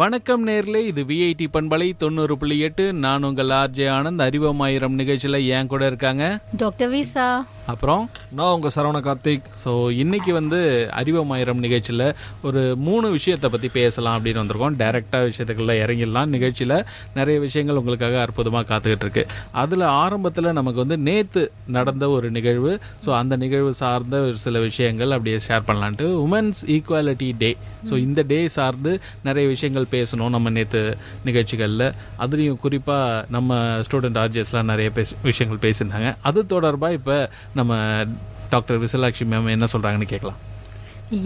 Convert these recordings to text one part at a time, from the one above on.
வணக்கம் நேர்களே, இது விஐடி பண்பலை 90.8. நான் உங்கள் ஆர்ஜே ஆனந்த். அறிவமாயிரம் நிகழ்ச்சியில் என் கூட இருக்காங்க டாக்டர் விசா, அப்புறம் நான் உங்கள் சரவண கார்த்திக். ஸோ இன்னைக்கு அறிவமாயிரம் நிகழ்ச்சியில் ஒரு 3 விஷயத்தை பற்றி பேசலாம் அப்படின்னு வந்திருக்கோம். டைரெக்டாக விஷயத்துக்குள்ளே இறங்கிடலாம். நிகழ்ச்சியில் நிறைய விஷயங்கள் உங்களுக்காக அற்புதமாக காத்துக்கிட்டு இருக்கு. அதில் ஆரம்பத்தில் நமக்கு நேற்று நடந்த ஒரு நிகழ்வு, ஸோ அந்த நிகழ்வு சார்ந்த ஒரு சில விஷயங்கள் அப்படியே ஷேர் பண்ணலான்ட்டு உமன்ஸ் ஈக்குவாலிட்டி டே. ஸோ இந்த டே சார்ந்து நிறைய விஷயங்கள் பேசணும் நம்ம நேற்று நிகழ்ச்சிகளில். அதுலேயும் குறிப்பாக நம்ம ஸ்டூடெண்ட் ஆர்ஜிஎஸ்லாம் நிறைய விஷயங்கள் பேசியிருந்தாங்க. அது தொடர்பாக இப்போ நம்ம டாக்டர் விசாலாட்சி மேம் என்ன சொல்கிறாங்கன்னு கேட்கலாம்.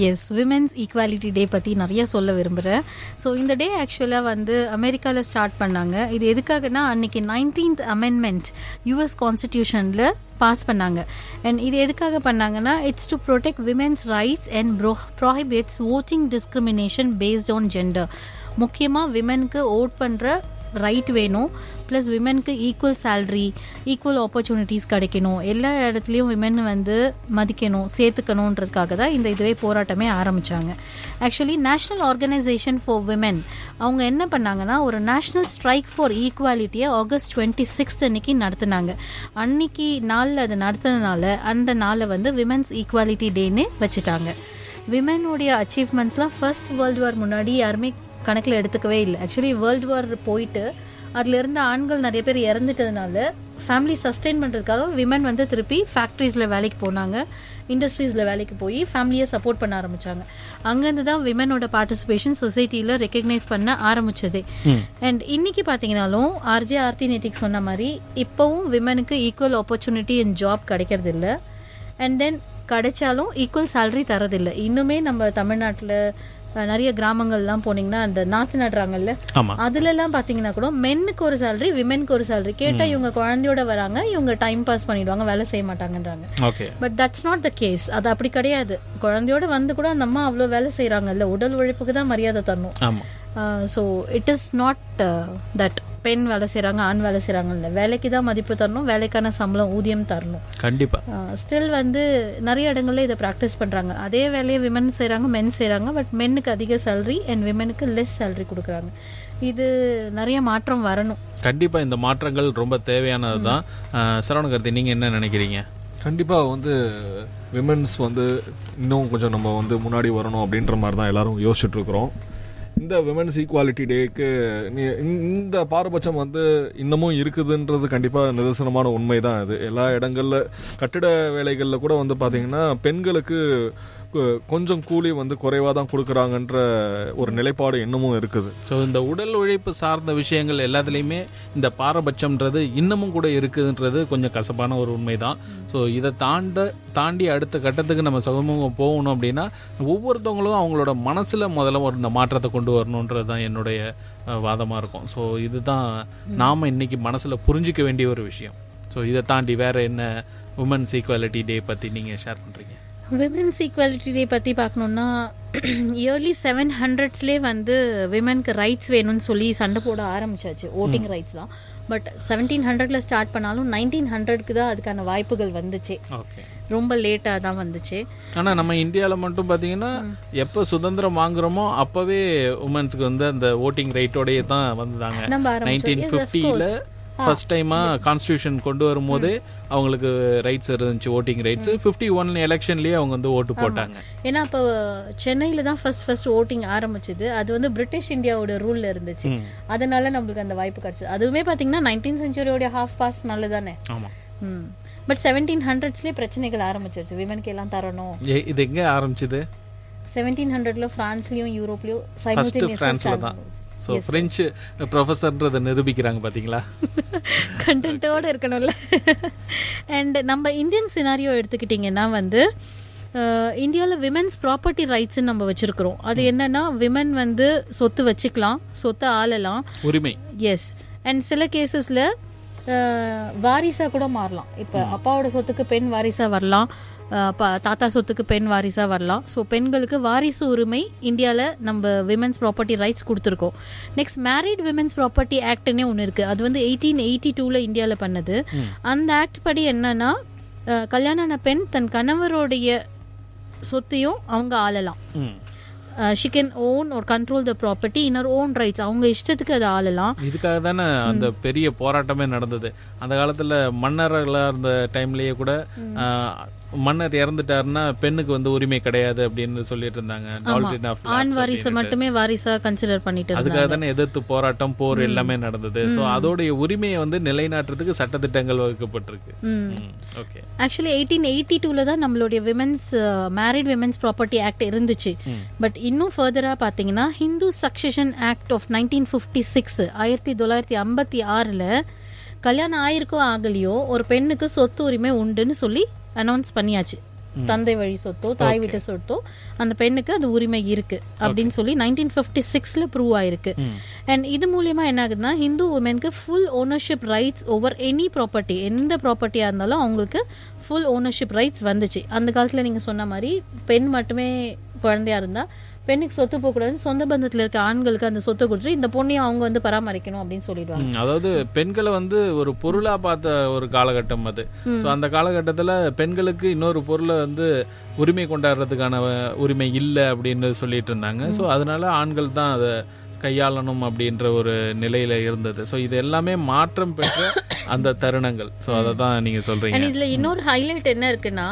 எஸ், விமென்ஸ் ஈக்குவாலிட்டி டே பற்றி நிறைய சொல்ல விரும்புகிறேன். ஸோ இந்த டே ஆக்சுவலாக அமெரிக்காவில் ஸ்டார்ட் பண்ணாங்க. இது எதுக்காகனா, அன்னைக்கு 19th அமெண்ட்மெண்ட் யூஎஸ் கான்ஸ்டிடியூஷனில் பாஸ் பண்ணாங்க. அண்ட் இது எதுக்காக பண்ணாங்கன்னா, it's to protect women's rights and prohibits voting discrimination based on gender. முக்கியமாக விமெனுக்கு ஓட் பண்ணுற ரைட் வேணும், ப்ளஸ் விமெனுக்கு ஈக்குவல் சேலரி, ஈக்குவல் ஆப்பர்ச்சுனிட்டிஸ் கிடைக்கணும், எல்லா இடத்துலையும் விமென் மதிக்கணும், சேர்த்துக்கணுன்றதுக்காக தான் இதுவே போராட்டமே ஆரம்பித்தாங்க. Actually national organisation for women அவங்க என்ன பண்ணாங்கன்னா, ஒரு நேஷ்னல் ஸ்ட்ரைக் ஃபார் ஈக்குவாலிட்டியை August 26 அன்னைக்கு நடத்தினாங்க. அன்னைக்கு நாளில் அது நடத்தினால அந்த நாளை விமென்ஸ் ஈக்குவாலிட்டி டேன்னு வச்சுட்டாங்க. விமெனுடைய அச்சீவ்மெண்ட்ஸ்லாம் ஃபர்ஸ்ட் வேர்ல்டு வார் முன்னாடி யாருமே கணக்கில் எடுத்துக்கவே இல்லை. ஆக்சுவலி வேர்ல்டு வார் போயிட்டு அதில் இருந்த ஆண்கள் நிறைய பேர் இறந்துட்டதுனால ஃபேமிலி சஸ்டெயின் பண்ணுறதுக்காக விமன் திருப்பி ஃபேக்ட்ரிஸில் வேலைக்கு போனாங்க, இண்டஸ்ட்ரீஸில் வேலைக்கு போய் ஃபேமிலியை சப்போர்ட் பண்ண ஆரம்பித்தாங்க. அங்கேருந்து தான் விமனோட பார்ட்டிசிபேஷன் சொசைட்டியில் ரெக்கக்னைஸ் பண்ண ஆரம்பிச்சதே. அண்ட் இன்னைக்கு பார்த்தீங்கன்னாலும் ஆர்ஜே ஆர்த்தி நேத்திக்கு சொன்ன மாதிரி இப்போவும் விமனுக்கு ஈக்குவல் ஆப்பர்ச்சுனிட்டி அண்ட் ஜாப் கிடைக்கிறது இல்லை. அண்ட் தென் கிடைச்சாலும் ஈக்குவல் சேலரி தரதில்லை. இன்னுமே நம்ம தமிழ்நாட்டில் நிறைய கிராமங்கள்லாம் போனீங்கன்னா அந்த நாற்று நடுறாங்கல்ல, அதுலலாம் பார்த்தீங்கன்னா கூட மென்னுக்கு ஒரு சேலரி, விமெனுக்கு ஒரு சேலரி கேட்டால் இவங்க குழந்தையோட வராங்க, இவங்க டைம் பாஸ் பண்ணிடுவாங்க, வேலை செய்ய மாட்டாங்கன்றாங்க. But that's not the case. அது அப்படி கிடையாது. குழந்தையோட கூட அந்த அம்மா அவ்வளோ வேலை செய்கிறாங்கல்ல, உடல் உழைப்புக்கு தான் மரியாதை தரணும். So it is not that பெண் வேலை செய்கிறாங்க, ஆண் வேலை செய்கிறாங்கல்ல, வேலைக்கு தான் மதிப்பு தரணும், வேலைக்கான சம்பளம் ஊதியம் தரணும். கண்டிப்பாக ஸ்டில் நிறைய இடங்கள்ல இதை ப்ராக்டிஸ் பண்ணுறாங்க. அதே வேலையை விமன் செய்கிறாங்க, மென் செய்கிறாங்க. பட் மென்னுக்கு அதிக சேலரி அண்ட் விமனுக்கு லெஸ் சேலரி கொடுக்குறாங்க. இது நிறைய மாற்றம் வரணும். கண்டிப்பாக இந்த மாற்றங்கள் ரொம்ப தேவையானது தான். சரவணகர்த்தி, நீங்கள் என்ன நினைக்கிறீங்க? கண்டிப்பாக விமென்ஸ் இன்னும் கொஞ்சம் நம்ம முன்னாடி வரணும் அப்படின்ற மாதிரி தான் எல்லாரும் யோசிச்சுட்டு இருக்கிறோம். இந்த விமென்ஸ் ஈக்குவாலிட்டி டேக்கு இந்த பாரபட்சம் இன்னமும் இருக்குதுன்றது கண்டிப்பாக நிதர்சனமான உண்மை தான். அது எல்லா இடங்களில் கட்டிட வேலைகளில் கூட பார்த்தீங்கன்னா பெண்களுக்கு கொஞ்சம் கூலி குறைவாக தான் கொடுக்குறாங்கன்ற ஒரு நிலைப்பாடு இன்னமும் இருக்குது. ஸோ இந்த உடல் உழைப்பு சார்ந்த விஷயங்கள் எல்லாத்துலேயுமே இந்த பாரபட்சம்ன்றது இன்னமும் கூட இருக்குதுன்றது கொஞ்சம் கசப்பான ஒரு உண்மை தான். ஸோ இதை தாண்டி அடுத்த கட்டத்துக்கு நம்ம சமூகம் போகணும் அப்படின்னா ஒவ்வொருத்தவங்களும் அவங்களோட மனசில் முதல்ல இந்த மாற்றத்தை கொண்டு வரணுன்றது தான் என்னுடைய வாதமாக இருக்கும். ஸோ இதுதான் நாம் இன்னைக்கு மனசில் புரிஞ்சிக்க வேண்டிய ஒரு விஷயம். ஸோ இதை தாண்டி வேறு என்ன உமன்ஸ் ஈக்குவாலிட்டி டே பற்றி நீங்கள் ஷேர் பண்ணுறீங்க? விமென்ஸ் ஈக்குவாலிட்டி டே பற்றி பார்க்கணுன்னா, இயர்லி 700ஸ்லேயே விமெனுக்கு ரைட்ஸ் வேணும்னு சொல்லி சண்டை போட ஆரம்பிச்சாச்சு, ஓட்டிங் ரைட்ஸ்லாம். பட் 1700ல் ஸ்டார்ட் பண்ணாலும் 1900க்கு தான் அதுக்கான வாய்ப்புகள் வந்துச்சு. ரொம்ப லேட்டாக தான் வந்துச்சு. ஆனால் நம்ம இந்தியாவில் மட்டும் பார்த்தீங்கன்னா எப்போ சுதந்திரம் வாங்குறோமோ அப்போவே உமன்ஸுக்கு அந்த ஓட்டிங் ரைட்டோடையே தான் வந்தாங்க. 1950ல் ஃபர்ஸ்ட் டைமா கான்ஸ்டிடியூஷன் கொண்டு வரும்போது அவங்களுக்கு ரைட்ஸ் இருந்துச்சு, ஓட்டிங் ரைட்ஸ். 51 எலெக்ஷன்லயே அவங்க ஓட்டு போட்டாங்க. ஏன்னா அப்போ சென்னையில தான் ஃபர்ஸ்ட் ஓட்டிங் ஆரம்பிச்சது. அது பிரிட்டிஷ் இந்தியாவோட ரூல்ல இருந்துச்சு. அதனால நம்மளுக்கு அந்த வாய்ப்பு கிடைச்சது. அதுவுமே பாத்தீங்கன்னா 19th செஞ்சுரியோட ஹாஃப் பாஸ் மேல தானே. பட் 1700ஸ்லயே பிரச்சனைகள் ஆரம்பிச்சிருச்சு. விமனுக்கு எல்லாம் தரணும். இது எங்க ஆரம்பிச்சது? 1700ல பிரான்ஸ்லயும் யூரோப்லயும் சைமல்டேனியஸா தான். ஸோ ஃப்ரெஞ்சு ப்ரொஃபஸர்ன்றதை நிரூபிக்கிறாங்க பார்த்தீங்களா? கண்டென்ட்டோடு இருக்கணும்ல. அண்ட் நம்ம இந்தியன் சினாரியோ எடுத்துக்கிட்டிங்கன்னா இந்தியாவில் விமென்ஸ் ப்ராப்பர்ட்டி ரைட்ஸ்ன்னு நம்ம வச்சுருக்கிறோம். அது என்னன்னா, விமன் சொத்து வச்சுக்கலாம், சொத்தை ஆளலாம், உரிமை. எஸ். அண்ட் சில கேசஸில் வாரிசாக கூட மாறலாம். இப்போ அப்பாவோட சொத்துக்கு பெண் வாரிசாக வரலாம், தாத்தா சொத்துக்கு பெண் வாரிசாக வரலாம். ஸோ பெண்களுக்கு வாரிசு உரிமை இந்தியாவில் நம்ம விமென்ஸ் ப்ராப்பர்ட்டி ரைட்ஸ் கொடுத்துருக்கோம். நெக்ஸ்ட் மேரிட் விமென்ஸ் ப்ராப்பர்ட்டி ஆக்ட்னே ஒன்று இருக்குது. அது 1882ல் இந்தியாவில் பண்ணது. அந்த ஆக்ட் படி என்னன்னா, கல்யாணான பெண் தன் கணவருடைய சொத்தையும் அவங்க ஆளலாம். she can own or control the property in her own rights. அவங்க இஷ்டத்துக்கு அதை ஆளலாம். இதுக்காக தானே அந்த பெரிய போராட்டமே நடந்தது. அந்த காலத்துல மன்னர்களா இருந்த டைம்லயே கூட மன்னர் இறந்துட்டாருன்னா பெண்ணுக்கு வந்து உரிமை கிடையாது அப்படின்னு சொல்லிட்டு இருந்தாங்க. ஆண் வாரிசை மட்டுமே வாரிசா கன்சிடர் பண்ணிட்டு அதுக்காக தானே எதிர்த்து போராட்டம், போர் எல்லாமே நடந்தது. ஸோ அதோடைய உரிமையை வந்து நிலைநாட்டுறதுக்கு சட்டத்திட்டங்கள் வகுக்கப்பட்டிருக்கு. ஓகே, ஆக்சுவலி 1882 தான் நம்மளுடைய women's married women's property act இருந்துச்சு. பட் இன்னும் ஃபர்தரா பாத்தீங்கன்னா ஹிந்து சக்சஷன் ஆக்ட் ஆஃப் 1956 1956 கல்யாணம் ஆயிருக்கோ ஆகலையோ ஒரு பெண்ணுக்கு சொத்து உரிமை உண்டுன்னு சொல்லி அனௌன்ஸ் பண்ணியாச்சு. தந்தை வழி சொத்தோ தாய் வீட்டு சொத்தோ அந்த பெண்ணுக்கு அது உரிமை இருக்கு அப்படின்னு சொல்லி 1956 ப்ரூவ் ஆயிருக்கு. அண்ட் இது மூலியமா என்ன ஆகுதுன்னா ஹிந்து உமனுக்கு full ownership rights over any property, எந்த ப்ராப்பர்ட்டியா இருந்தாலும் அவங்களுக்கு ஃபுல் ஓனர்ஷிப் ரைட்ஸ் வந்துச்சு. அந்த காலத்துல நீங்க சொன்ன மாதிரி பெண் மட்டுமே குழந்தையா இருந்தா பெண்ணுக்கு சொத்து போகக்கூடாது, சொந்த பந்தத்துல இருக்க ஆண்களுக்கு அந்த சொத்தை கொடுத்துட்டு இந்த பொண்ணையும் அவங்க வந்து பராமரிக்கணும் அப்படின்னு சொல்லிடுவாங்க. அதாவது பெண்களை வந்து ஒரு பொருளா பார்த்த ஒரு காலகட்டம் அது. ஸோ அந்த காலகட்டத்தில் பெண்களுக்கு இன்னொரு பொருளை வந்து உரிமை கொண்டாடுறதுக்கான உரிமை இல்லை அப்படின்னு சொல்லிட்டு இருந்தாங்க. ஸோ அதனால ஆண்கள் தான் அதை கையாளணும் அப்படின்ற ஒரு நிலையில இருந்தது. ஸோ இது எல்லாமே மாற்றம் பெற்ற அந்த தருணங்கள். ஸோ அதை தான் நீங்க சொல்றீங்க. இதுல இன்னொரு ஹைலைட் என்ன இருக்குன்னா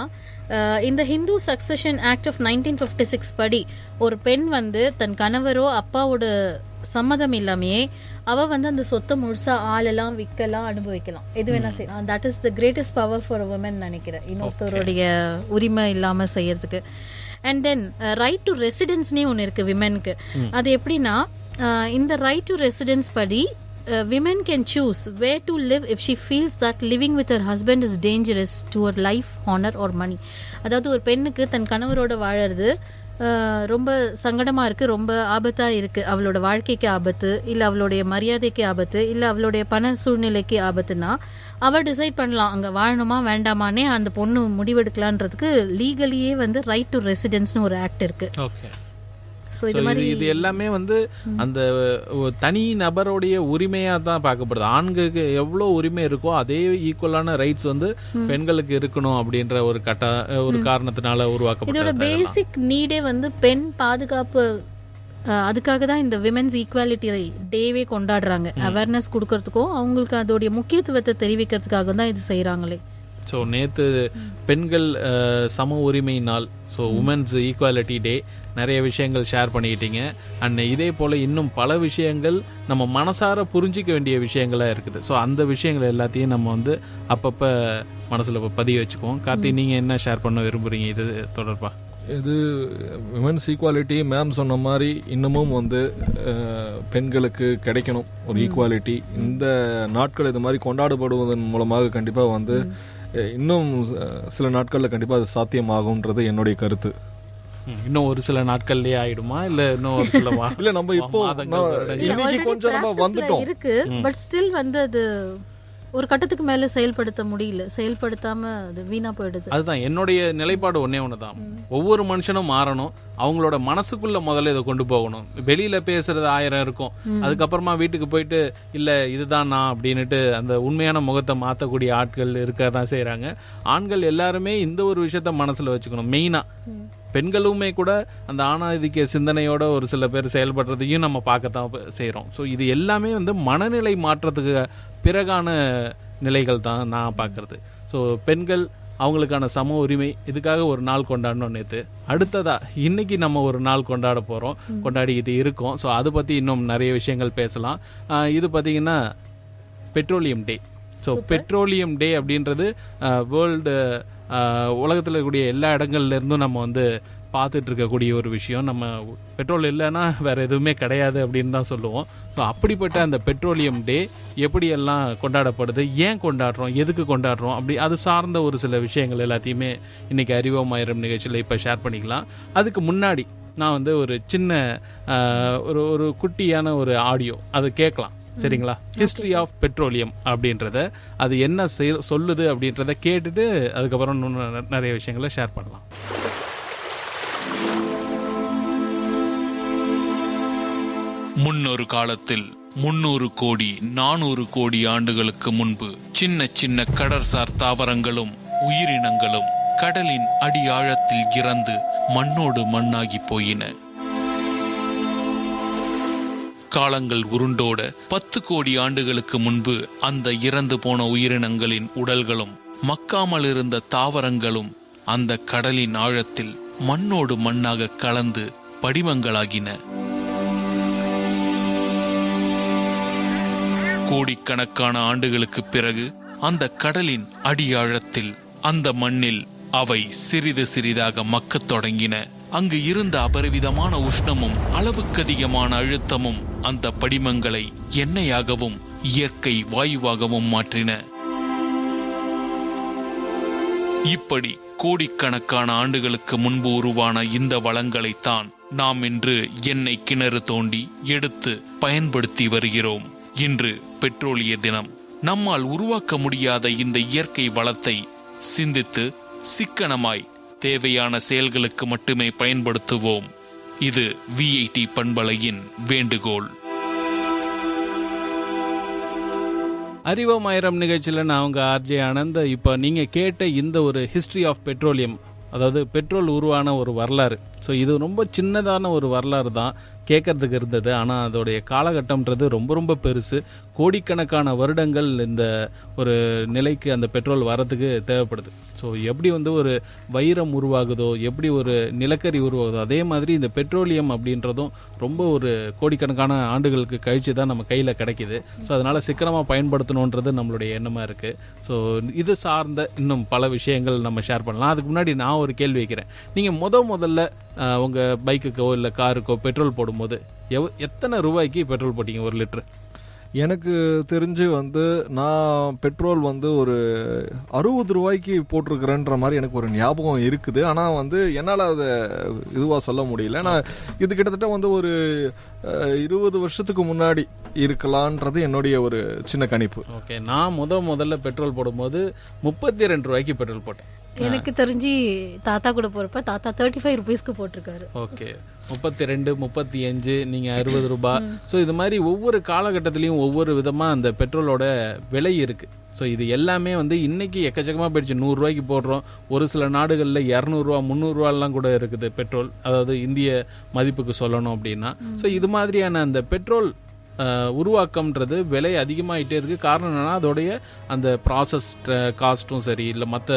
இந்த ஹிந்து சக்சஷன் ஆக்ட் ஆஃப் 1956 படி ஒரு பெண் வந்து தன் கணவரோ அப்பாவோட சம்மதம் இல்லாமையே அவ வந்து அந்த சொத்தை முழுசா ஆளலாம், விற்கலாம், அனுபவிக்கலாம், எது வேணா செய்யலாம். That is the greatest power for women நினைக்கிறேன், இன்னொருத்தருடைய உரிமை இல்லாம செய்யறதுக்கு. அண்ட் தென் ரைட் டு ரெசிடென்ஸ்னே ஒன்று இருக்கு விமெனுக்கு. அது எப்படின்னா இந்த ரைட் டு ரெசிடென்ஸ் படி women can choose where to live if she feels that living with her husband is dangerous to her life, honor or money. அதாவது ஒரு பெண்ணுக்கு தன் கணவரோட வாழறது ரொம்ப சங்கடமா இருக்கு, ரொம்ப ஆபத்தா இருக்கு, அவளோட வாழ்க்கைக்கு ஆபத்து, இல்ல அவளுடைய மரியாதைக்கு ஆபத்து, இல்ல அவளுடைய பண சூழ்நிலைக்கு ஆபத்துனா அவ டிசைட் பண்ணலாம் அங்க வாழணுமா வேண்டாமானே அந்த பொண்ணு முடிவெடுக்கலான்றதுக்கு லீகலியே வந்து ரைட் டு ரெசிடென்ஸ்னு ஒரு ஆக்ட் இருக்கு. இது எல்லாமே வந்து அந்த தனி நபருடைய உரிமையா தான் பார்க்கப்படுது. ஆண்களுக்கு எவ்வளவு உரிமை இருக்கோ அதே ஈக்குவலான ரைட்ஸ் வந்து பெண்களுக்கு இருக்கணும் அப்படின்ற ஒரு காரணத்தினால உருவாக்கப்பட்டது. இதோட பேசிக் நீடே வந்து பெண் பாதுகாப்பு. அதுக்காக தான் இந்த விமென்ஸ் ஈக்குவாலிட்டி டேவே கொண்டாடுறாங்க. அவேர்னஸ் கொடுக்கறதுக்கும் அவங்களுக்கு அதோடைய முக்கியத்துவத்தை தெரிவிக்கிறதுக்காக தான் இது செய்யறாங்களே. ஸோ நேற்று பெண்கள் சம உரிமை நாள், ஸோ உமன்ஸ் ஈக்குவாலிட்டி டே, நிறைய விஷயங்கள் ஷேர் பண்ணிக்கிட்டீங்க. அண்ட் இதே போல் இன்னும் பல விஷயங்கள் நம்ம மனசார புரிஞ்சிக்க வேண்டிய விஷயங்களாக இருக்குது. ஸோ அந்த விஷயங்கள் எல்லாத்தையும் நம்ம வந்து அப்பப்போ மனசில் பதிய வச்சுக்குவோம். கார்த்தி, நீங்கள் என்ன ஷேர் பண்ண விரும்புகிறீங்க இது தொடர்பாக? இது விமென்ஸ் ஈக்குவாலிட்டி மேம் சொன்ன மாதிரி இன்னமும் வந்து பெண்களுக்கு கிடைக்கணும் ஒரு ஈக்குவாலிட்டி. இந்த நாட்கள் இது மாதிரி கொண்டாடப்படுவதன் மூலமாக கண்டிப்பாக வந்து இன்னும் சில நாட்களில் கண்டிப்பாக அது சாத்தியமாகும்ன்றது என்னுடைய கருத்து. இன்னும் ஒரு சில நாட்கள்லயே ஆயிடுமா இல்ல இன்னும் ஒரு சில இல்ல நம்ம இப்போ இன்னைக்கு கொஞ்சம் நம்ம வந்துட்டோம் இருக்கு. பட் ஸ்டில் வந்து அது ஒரு கட்டத்துக்கு மேல செயல்படுத்த முடியல, செயல்படுத்தாம அது வீணா போயிடுது. அதுதான் என்னுடைய நிலைப்பாடு. ஒண்ணுதான், ஒவ்வொரு மனுஷனும் மாறணும், அவங்களோட மனசுக்குள்ள முதல்ல இதை கொண்டு போகணும். வெளியில பேசுறது 1000 இருக்கும், அதுக்கப்புறமா வீட்டுக்கு போயிட்டு இல்ல இதுதான் நான் அப்படின்னுட்டு அந்த உண்மையான முகத்தை மாத்தக்கூடிய ஆட்கள் இருக்கதான் செய்யறாங்க. ஆண்கள் எல்லாருமே இந்த ஒரு விஷயத்த மனசுல வச்சுக்கணும். மெயினா பெண்களுமே கூட அந்த ஆணாதிக்க சிந்தனையோட ஒரு சில பேர் செயல்படுறதையும் நம்ம பார்க்கத்தான் செய்கிறோம். ஸோ இது எல்லாமே வந்து மனநிலை மாற்றத்துக்கு பிறகான நிலைகள் தான் நான் பார்க்கறது. ஸோ பெண்கள் அவங்களுக்கான சம உரிமை, இதுக்காக ஒரு நாள் கொண்டாடணும் நேற்று. அடுத்ததா இன்னைக்கு நம்ம ஒரு நாள் கொண்டாட போகிறோம், கொண்டாடிக்கிட்டு இருக்கோம். ஸோ அதை பற்றி இன்னும் நிறைய விஷயங்கள் பேசலாம். இது பார்த்தீங்கன்னா பெட்ரோலியம் டே. ஸோ பெட்ரோலியம் டே அப்படின்றது வேர்ல்டு உலகத்தில் இருக்கக்கூடிய எல்லா இடங்கள்ல இருந்தும் நம்ம வந்து பார்த்துட்டு இருக்கக்கூடிய ஒரு விஷயம். நம்ம பெட்ரோல் இல்லைன்னா வேற எதுவுமே கிடையாது அப்படின்னு தான் சொல்லுவோம். ஸோ அப்படிப்பட்ட அந்த பெட்ரோலியம் டே எப்படியெல்லாம் கொண்டாடப்படுது, ஏன் கொண்டாடுறோம், எதுக்கு கொண்டாடுறோம், அப்படி அது சார்ந்த ஒரு சில விஷயங்கள் எல்லாத்தையுமே இன்னைக்கு அறிவோம் ஆயிரம் நிகழ்ச்சியில் இப்போ ஷேர் பண்ணிக்கலாம். அதுக்கு முன்னாடி நான் வந்து ஒரு சின்ன ஒரு குட்டியான ஒரு ஆடியோ அது கேட்கலாம், சரிங்களா? ஹிஸ்டரி ஆஃப் பெட்ரோலியம் அப்படின்றத, அது என்ன சொல்லுது அப்படின்றத கேட்டுட்டு அதுக்கப்புறம் நிறைய விஷயங்களை ஷேர் பண்ணலாம். முன்னொரு காலத்தில் 300 கோடி 400 கோடி ஆண்டுகளுக்கு முன்பு சின்ன சின்ன கடற்சார் தாவரங்களும் உயிரினங்களும் கடலின் அடி ஆழத்தில் இறந்து மண்ணோடு மண்ணாகி போயின. காலங்கள் உருண்டோட 10 கோடி ஆண்டுகளுக்கு முன்பு அந்த இறந்து போன உயிரினங்களின் உடல்களும் மக்காமல் இருந்த தாவரங்களும் அந்த கடலின் ஆழத்தில் மண்ணோடு மண்ணாக கலந்து படிமங்களாகின. கோடிக்கணக்கான ஆண்டுகளுக்கு பிறகு அந்த கடலின் அடியாழத்தில் அந்த மண்ணில் அவை சிறிது சிறிதாக மக்கத் தொடங்கின. அங்கு இருந்த அபரிவிதமான உஷ்ணமும் அளவுக்கதிகமான அழுத்தமும் அந்த படிமங்களை எண்ணெயாகவும் இயற்கை வாயுவாகவும் மாற்றின. இப்படி கோடிக்கணக்கான ஆண்டுகளுக்கு முன்பு உருவான இந்த வளங்களைத்தான் நாம் இன்று எண்ணெய் கிணறு தோண்டி எடுத்து பயன்படுத்தி வருகிறோம். இன்று பெட்ரோலிய தினம். நம்மால் உருவாக்க முடியாத இந்த இயற்கை வளத்தை சிந்தித்து சிக்கனமாய் தேவையான செயல்களுக்கு மட்டுமே பயன்படுத்துவோம். இது விஐடி பண்பலையின் வேண்டுகோள். அறிவோம் ஆயிரம் நிகழ்ச்சியில் நான் உங்க ஆர்ஜே ஆனந்த். இப்போ நீங்க கேட்ட இந்த ஒரு ஹிஸ்டரி ஆஃப் பெட்ரோலியம், அதாவது பெட்ரோல் உருவான ஒரு வரலாறு. ஸோ இது ரொம்ப சின்னதான ஒரு வரலாறு தான் கேட்கறதுக்கு இருந்தது. ஆனால் அதோடைய காலகட்டம்ன்றது ரொம்ப ரொம்ப பெருசு. கோடிக்கணக்கான வருடங்கள் இந்த ஒரு நிலைக்கு அந்த பெட்ரோல் வரத்துக்கு தேவைப்படுது. ஸோ எப்படி வந்து ஒரு வைரம் உருவாகுதோ, எப்படி ஒரு நிலக்கரி உருவாகுதோ, அதே மாதிரி இந்த பெட்ரோலியம் அப்படின்றதும் ரொம்ப ஒரு கோடிக்கணக்கான ஆண்டுகளுக்கு கழிச்சு தான் நம்ம கையில் கிடைக்கிது. ஸோ அதனால் சிக்கனமாக பயன்படுத்தணுன்றது நம்மளுடைய எண்ணமாக இருக்குது. ஸோ இது சார்ந்த இன்னும் பல விஷயங்கள் நம்ம ஷேர் பண்ணலாம். அதுக்கு முன்னாடி நான் ஒரு கேள்வி வைக்கிறேன். நீங்கள் முதல்ல உங்கள் பைக்குக்கோ இல்லை காருக்கோ பெட்ரோல் போடும்போது எத்தனை ரூபாய்க்கு பெட்ரோல் போட்டீங்க ஒரு லிட்டரு? எனக்கு தெரிஞ்சு வந்து நான் பெட்ரோல் வந்து ஒரு 60 ரூபாய்க்கு போட்டிருக்கிறேன்ற மாதிரி எனக்கு ஒரு ஞாபகம் இருக்குது. ஆனால் வந்து என்னால் அதை இதுவாக சொல்ல முடியல. நான் இது கிட்டத்தட்ட வந்து ஒரு 20 வருஷத்துக்கு முன்னாடி இருக்கலான்றது என்னுடைய ஒரு சின்ன கணிப்பு. ஓகே, நான் முதல்ல பெட்ரோல் போடும்போது 32 ரூபாய்க்கு பெட்ரோல் போட்டேன். எனக்கு தெரிஞ்சு தாத்தா கூட போறப்ப தாத்தா 35 ருபீஸ்க்கு போட்டிருக்காரு. ஓகே, 32, 35, நீங்க 60 ரூபாய். ஸோ இது மாதிரி ஒவ்வொரு காலகட்டத்திலையும் ஒவ்வொரு விதமா அந்த பெட்ரோலோட விலை இருக்கு. ஸோ இது எல்லாமே வந்து இன்னைக்கு எக்கச்சக்கமாக போயிடுச்சு. 100 ரூபாய்க்கு போடுறோம். ஒரு சில நாடுகளில் 200 ரூபா 300 ரூபாலாம் கூட இருக்குது பெட்ரோல், அதாவது இந்திய மதிப்புக்கு சொல்லணும் அப்படின்னா. ஸோ இது மாதிரியான அந்த பெட்ரோல் உருவாக்கம்ன்றது விலை அதிகமாகிட்டே இருக்குது. காரணம் என்னன்னா அதோடைய அந்த ப்ராசஸ் காஸ்ட்டும் சரி, இல்லை மற்ற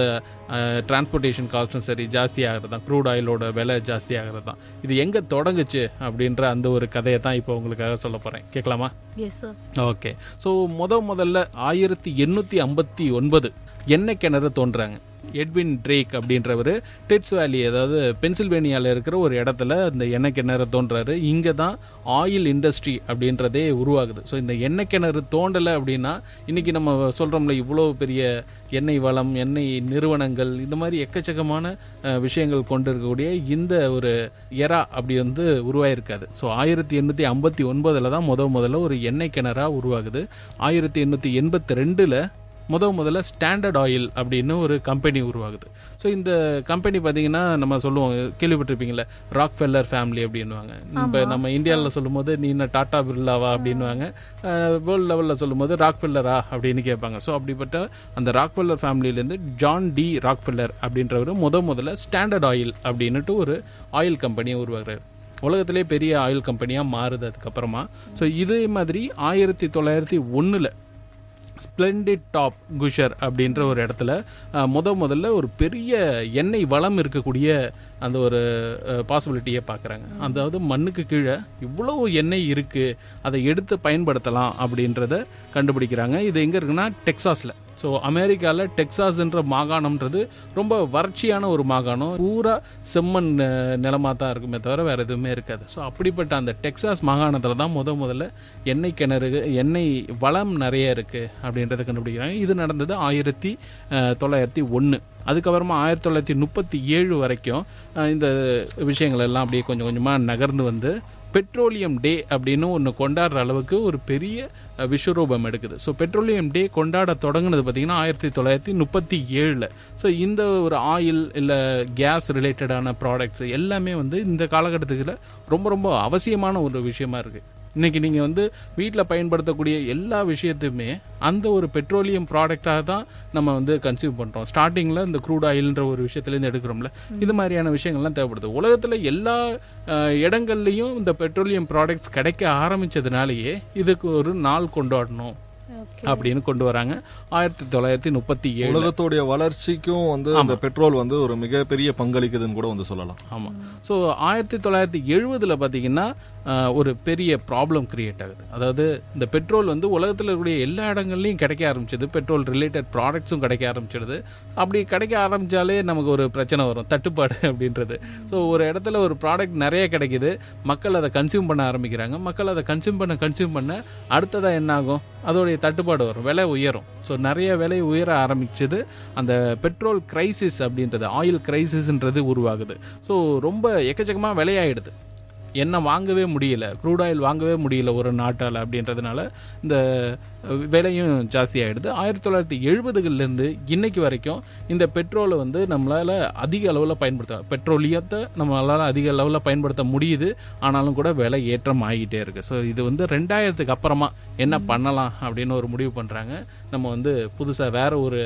டிரான்ஸ்போர்ட்டேஷன் காஸ்ட்டும் சரி ஜாஸ்தி ஆகிறது தான். க்ரூட் ஆயிலோட விலை ஜாஸ்தி ஆகிறது தான். இது எங்கே தொடங்குச்சு அப்படின்ற அந்த ஒரு கதையை தான் இப்போ உங்களுக்காக சொல்ல போகிறேன். கேட்கலாமா? Yes sir. ஓகே, ஸோ முதல்ல 1889 எண்ணெய் கிணறு தோன்றாங்க. எட்வின் ட்ரேக் அப்படின்றவர் டெட்ஸ் வேலி, அதாவது பென்சில்வேனியாவில் இருக்கிற ஒரு இடத்துல இந்த எண்ணெய் கிணறு தோன்றாரு. இங்கே தான் ஆயில் இண்டஸ்ட்ரி அப்படின்றதே உருவாகுது. ஸோ இந்த எண்ணெய் கிணறு தோண்டலை அப்படின்னா இன்றைக்கி நம்ம சொல்கிறோம்ல இவ்வளோ பெரிய எண்ணெய் வளம், எண்ணெய் நிறுவனங்கள், இந்த மாதிரி எக்கச்சக்கமான விஷயங்கள் கொண்டு இருக்கக்கூடிய இந்த ஒரு எரா அப்படி வந்து உருவாயிருக்காது. ஸோ 1859 தான் முதல்ல ஒரு எண்ணெய் கிணறா உருவாகுது. 1882 முதல்ல ஸ்டாண்டர்ட் ஆயில் அப்படின்னு ஒரு கம்பெனி உருவாகுது. ஸோ இந்த கம்பெனி பார்த்தீங்கன்னா நம்ம சொல்லுவோம், கேள்விப்பட்டிருப்பீங்களே, ராக்ஃபெல்லர் ஃபேமிலி அப்படின்வாங்க. இப்போ நம்ம இந்தியாவில் சொல்லும் போது நீ என்ன டாடா பிர்லாவா அப்படின்வாங்க. வேர்ல்டு லெவலில் சொல்லும் போது ராக்ஃபெல்லரா அப்படின்னு கேட்பாங்க. ஸோ அப்படிப்பட்ட அந்த ராக்ஃபெல்லர் ஃபேமிலியிலேருந்து ஜான் டி ராக்ஃபெல்லர் அப்படின்றவர் முதல்ல ஸ்டாண்டர்ட் ஆயில் அப்படின்னுட்டு ஒரு ஆயில் கம்பெனியை உருவாக்குறாரு. உலகத்திலே பெரிய ஆயில் கம்பெனியாக மாறுது அதுக்கப்புறமா. ஸோ இதே மாதிரி 1901 ஸ்ப்ளெண்டிட் டாப் குஷர் அப்படின்ற ஒரு இடத்துல முதல்ல ஒரு பெரிய எண்ணெய் வளம் இருக்கக்கூடிய அந்த ஒரு பாசிபிலிட்டியை பார்க்குறாங்க. அதாவது மண்ணுக்கு கீழே இவ்வளோ எண்ணெய் இருக்குது, அதை எடுத்து பயன்படுத்தலாம் அப்படின்றத கண்டுபிடிக்கிறாங்க. இது எங்கே இருக்குன்னா டெக்சாஸில். ஸோ அமெரிக்காவில் டெக்சாஸ்ன்ற மாகாணம்ன்றது ரொம்ப வறட்சியான ஒரு மாகாணம். பூரா செம்மண் நிலமாக தான் இருக்குமே தவிர வேறு எதுவுமே இருக்காது. ஸோ அப்படிப்பட்ட அந்த டெக்சாஸ் மாகாணத்தில் தான் முதல்ல எண்ணெய் கிணறு, எண்ணெய் வளம் நிறைய இருக்குது அப்படின்றத கண்டுபிடிக்கிறாங்க. இது நடந்தது 1901. அதுக்கப்புறமா 1937 வரைக்கும் இந்த விஷயங்கள் எல்லாம் அப்படியே கொஞ்சம் கொஞ்சமாக நகர்ந்து வந்து பெட்ரோலியம் டே அப்படின்னு ஒன்று கொண்டாடுற அளவுக்கு ஒரு பெரிய விஸ்வரூபம் எடுக்குது. ஸோ பெட்ரோலியம் டே கொண்டாட தொடங்குனது பார்த்திங்கன்னா 1937. ஸோ இந்த ஒரு ஆயில் இல்லை கேஸ் ரிலேட்டடான ப்ராடக்ட்ஸ் எல்லாமே வந்து இந்த காலகட்டத்தில் ரொம்ப ரொம்ப அவசியமான ஒரு விஷயமா இருக்குது. இன்றைக்கி நீங்கள் வந்து வீட்டில் பயன்படுத்தக்கூடிய எல்லா விஷயத்தையுமே அந்த ஒரு பெட்ரோலியம் ப்ராடக்டாக தான் நம்ம வந்து கன்சியூம் பண்ணுறோம். ஸ்டார்டிங்கில் இந்த க்ரூட் ஆயில்ன்ற ஒரு விஷயத்துலேருந்து எடுக்கிறோம்ல, இது மாதிரியான விஷயங்கள்லாம் தேவைப்படுது. உலகத்தில் எல்லா இடங்கள்லையும் இந்த பெட்ரோலியம் ப்ராடக்ட்ஸ் கிடைக்க ஆரம்பித்ததுனாலேயே இதுக்கு ஒரு நாள் கொண்டாடணும் அப்படின்னு கொண்டு வராங்க. 1937 உலகத்தோடைய வளர்ச்சிக்கும் வந்து அந்த பெட்ரோல் வந்து ஒரு மிகப்பெரிய பங்களிக்குதுன்னு கூட வந்து சொல்லலாம். ஆமாம். ஸோ 1970 பார்த்தீங்கன்னா ஒரு பெரிய ப்ராப்ளம் கிரியேட் ஆகுது. அதாவது இந்த பெட்ரோல் வந்து உலகத்தில் இருக்கக்கூடிய எல்லா இடங்கள்லையும் கிடைக்க ஆரம்பிச்சது, பெட்ரோல் ரிலேட்டட் ப்ராடக்ட்ஸும் கிடைக்க ஆரம்பிச்சிடுது. அப்படி கிடைக்க ஆரம்பித்தாலே நமக்கு ஒரு பிரச்சனை வரும், தட்டுப்பாடு அப்படின்றது. ஸோ ஒரு இடத்துல ஒரு ப்ராடக்ட் நிறைய கிடைக்குது, மக்கள் அதை கன்சியூம் பண்ண ஆரம்பிக்கிறாங்க. மக்கள் அதை கன்சியூம் பண்ண அடுத்ததாக என்ன ஆகும், அதோடைய தட்டுப்பாடு வரும், விலை உயரும். ஸோ நிறைய விலை உயர ஆரம்பிச்சது. அந்த பெட்ரோல் கிரைசிஸ் அப்படின்றது, ஆயில் கிரைசிஸ்ன்றது உருவாகுது. ஸோ ரொம்ப எக்கச்சக்கமாக விலையாயிடுது. எண்ணெய் வாங்கவே முடியல, க்ரூட் ஆயில் வாங்கவே முடியல ஒரு நாட்டால். அப்படின்றதுனால இந்த விலையும் ஜாஸ்தி ஆகிடுது. 1970லேருந்து இன்னைக்கு வரைக்கும் இந்த பெட்ரோலை வந்து நம்மளால் அதிக அளவில் பெட்ரோலியத்தை நம்மளால் அதிக அளவில் பயன்படுத்த முடியுது. ஆனாலும் கூட விலை ஏற்றம் ஆகிட்டே இருக்குது. ஸோ இது வந்து 2000க்கு அப்புறமா என்ன பண்ணலாம் அப்படின்னு ஒரு முடிவு பண்ணுறாங்க. நம்ம வந்து புதுசாக வேற ஒரு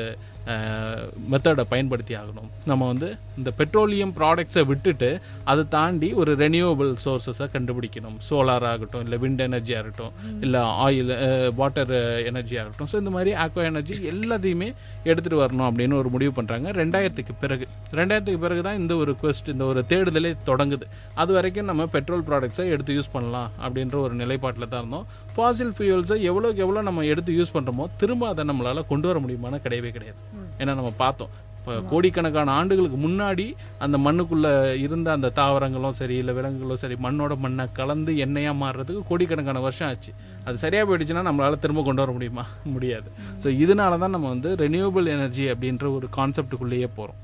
மெத்தடை பயன்படுத்தி ஆகணும். நம்ம வந்து இந்த பெட்ரோலியம் ப்ராடக்ட்ஸை விட்டுட்டு அதை தாண்டி ஒரு ரெனியூவபிள் சோர்ஸஸை கண்டுபிடிக்கணும். சோலார் ஆகட்டும், இல்லை விண்ட் எனர்ஜி ஆகட்டும், இல்லை ஆயில் வாட்டர் எனர்ஜி ஆகட்டும். ஸோ இந்த மாதிரி ஆக்வா எனர்ஜி எல்லாத்தையுமே எடுத்துகிட்டு வரணும் அப்படின்னு ஒரு முடிவு பண்ணுறாங்க. 2000க்கு பிறகு தான் இந்த ஒரு குவெஸ்ட், இந்த ஒரு தேடுதலே தொடங்குது. அது வரைக்கும் நம்ம பெட்ரோல் ப்ராடக்ட்ஸை எடுத்து யூஸ் பண்ணலாம் அப்படின்ற ஒரு நிலைப்பாட்டில் தான் இருந்தோம். ஃபாசில் ஃபியூல்ஸை எவ்வளோக்கு எவ்வளோ நம்ம எடுத்து யூஸ் பண்ணுறோமோ திரும்ப அதை நம்மளால் கொண்டு வர முடியுமான கிடையவே கிடையாது. ஏன்னா நம்ம பார்த்தோம், இப்போ கோடிக்கணக்கான ஆண்டுகளுக்கு முன்னாடி அந்த மண்ணுக்குள்ளே இருந்த அந்த தாவரங்களும் சரி, இல்லை விலங்குகளும் சரி, மண்ணோட மண்ணை கலந்து எண்ணெயாக மாறுறதுக்கு கோடிக்கணக்கான வருஷம் ஆச்சு. அது சரியாக போயிடுச்சுன்னா நம்மளால் திரும்ப கொண்டு வர முடியுமா? முடியாது. ஸோ இதனால தான் நம்ம வந்து ரெனியூவபிள் எனர்ஜி அப்படின்ற ஒரு கான்செப்டுக்குள்ளேயே போகிறோம்.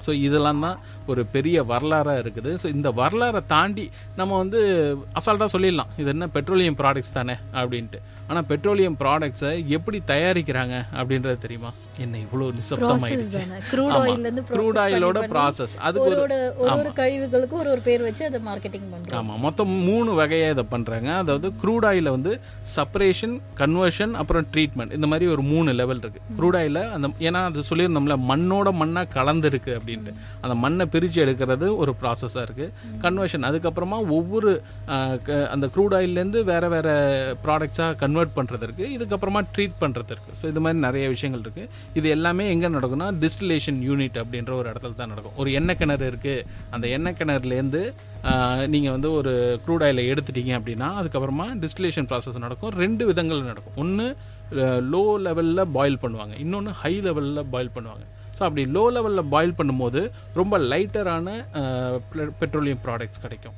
ஸோ இதெல்லாம் தான் ஒரு பெரிய வரலாறாக இருக்குது. ஸோ இந்த வரலாறை தாண்டி நம்ம வந்து அசால்ட்டாக சொல்லிடலாம், இது என்ன பெட்ரோலியம் ப்ராடக்ட்ஸ் தானே அப்படின்ட்டு. ஆனால் பெட்ரோலியம் ப்ராடக்ட்ஸை எப்படி தயாரிக்கிறாங்க அப்படின்றது தெரியுமா? என்ன இவ்வளோ நிசப்தமாயிடுச்சு. க்ரூட் ஆயிலோட ப்ராசஸ், அதுக்கு ஒரு கழிவுகளுக்கு ஒரு பேர் வச்சு அதை மார்க்கெட்டிங் பண்ணுறாங்க. ஆமாம், மொத்தம் 3 வகையாக இதை பண்ணுறாங்க. அதாவது க்ரூட் ஆயில வந்து செப்பரேஷன், கன்வர்ஷன், அப்புறம் ட்ரீட்மெண்ட், இந்த மாதிரி ஒரு 3 லெவல் இருக்குது. க்ரூட் ஆயில அந்த, ஏன்னா அது சொல்லியிருந்தோம்ல மண்ணோட மண்ணாக கலந்துருக்கு அப்படின்ட்டு, அந்த மண்ணை பிரித்து எடுக்கிறது ஒரு ப்ராசஸாக இருக்குது. கன்வர்ஷன், அதுக்கப்புறமா ஒவ்வொரு அந்த க்ரூட் ஆயிலேருந்து வேறு வேறு ப்ராடக்ட்ஸாக கன்வெர்ட் பண்ணுறது இருக்குது. இதுக்கப்புறமா ட்ரீட் பண்ணுறது இருக்குது. ஸோ இது மாதிரி நிறைய விஷயங்கள் இருக்குது. இது எல்லாமே எங்கே நடக்கும்னா டிஸ்டிலேஷன் யூனிட் அப்படின்ற ஒரு இடத்துல தான் நடக்கும். ஒரு எண்ணெய் கிணறு இருக்குது, அந்த எண்ணெய் கிணறுலேருந்து நீங்கள் வந்து ஒரு க்ரூட் ஆயிலை எடுத்துட்டீங்க அப்படின்னா அதுக்கப்புறமா டிஸ்டிலேஷன் ப்ராசஸ் நடக்கும். 2 விதங்கள் நடக்கும். ஒன்று லோ லெவலில் பாயில் பண்ணுவாங்க, இன்னொன்று ஹை லெவலில் பாயில் பண்ணுவாங்க. ஸோ அப்படி லோ லெவலில் பாயில் பண்ணும்போது ரொம்ப லைட்டரான பெட்ரோலியம் ப்ராடக்ட்ஸ் கிடைக்கும்.